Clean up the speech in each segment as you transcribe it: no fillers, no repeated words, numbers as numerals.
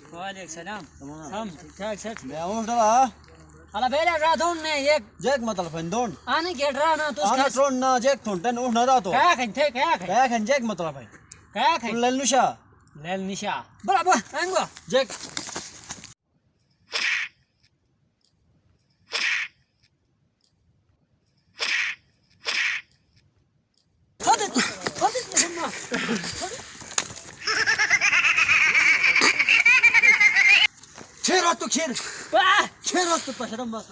वालेकुम सलाम हम ठीक ठाक मैं ऊँट अला बेला राधोन ने एक जेक मतलब फंदोन आने गेडरा ना तो आना ट्रोन ना जेक थोंटन ऊँट ना रातो क्या खंते क्या खन जेक मतलब है क्या खं लेल निशा लेल निशा बराबर आंगो जेक खीर खीर तो पशरम बस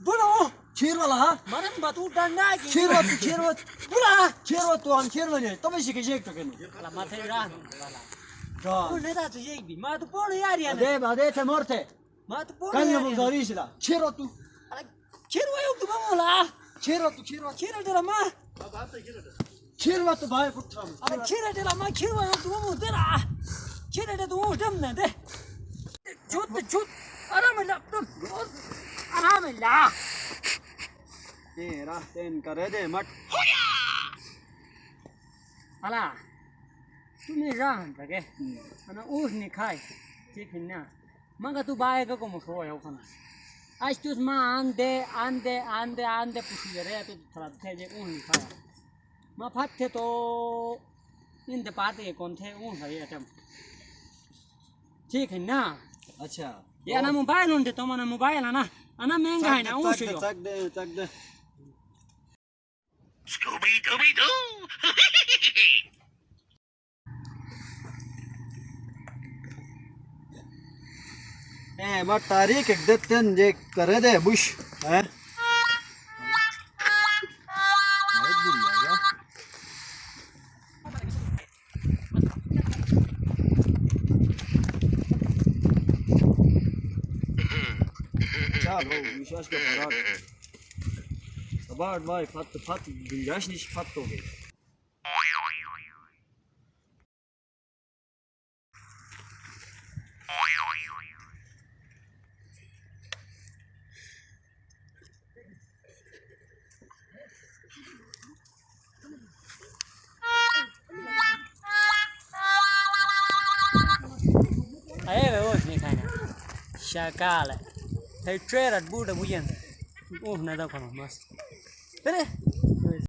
बोलो खीर वाला हाँ मरन बतू डंडा की खीर बोला खीर तो हम खीर वाले तो मैं सीखे जेक तो कहने अला माथे रान वाला हाँ वो नेता तो एक भी माँ तो पोड़ यार यार अरे थे मोरते माँ तो पोड़ कन्या यार मुझे इसीला खीर तू अला खीर वो एक तो मामूला खीर तेरा माँ खीर तो भाई पुत्रा अला खीर तेरा माँ खीर वो एक तो मामू तेरा खीर ते तो डम ना दे छुट आराम ला तुम आराम ला तेरा तेन करे दे मत अला तुम्हें राहन लगे अना ऊँट नहीं खाए ठीक है ना मगर तू बाएगा को मुखो है उखाना आज तू माँ आंदे पुछी रहे तो थोड़ा थे जे ऊँट नहीं खाया माँ फटे तो इन दे पाते कौन थे ऊँट है ये टम ठीक है ना अच्छा ये अना मोबाइल उन्हें तो मना मोबाइल है ना अना महंगा है ना ऊँट है तक दे Scooby Dooby Doo! ए मत तारीख एक देते जे करे दे बुश है चलो विश्वास के बराबर Bart भाई फट गुंजाइश नहीं फट हो गई अरे वो नहीं खाना शाकाल है ट्रेड बूढ़ा बुझन ओह ना दो खाना मस्त अरे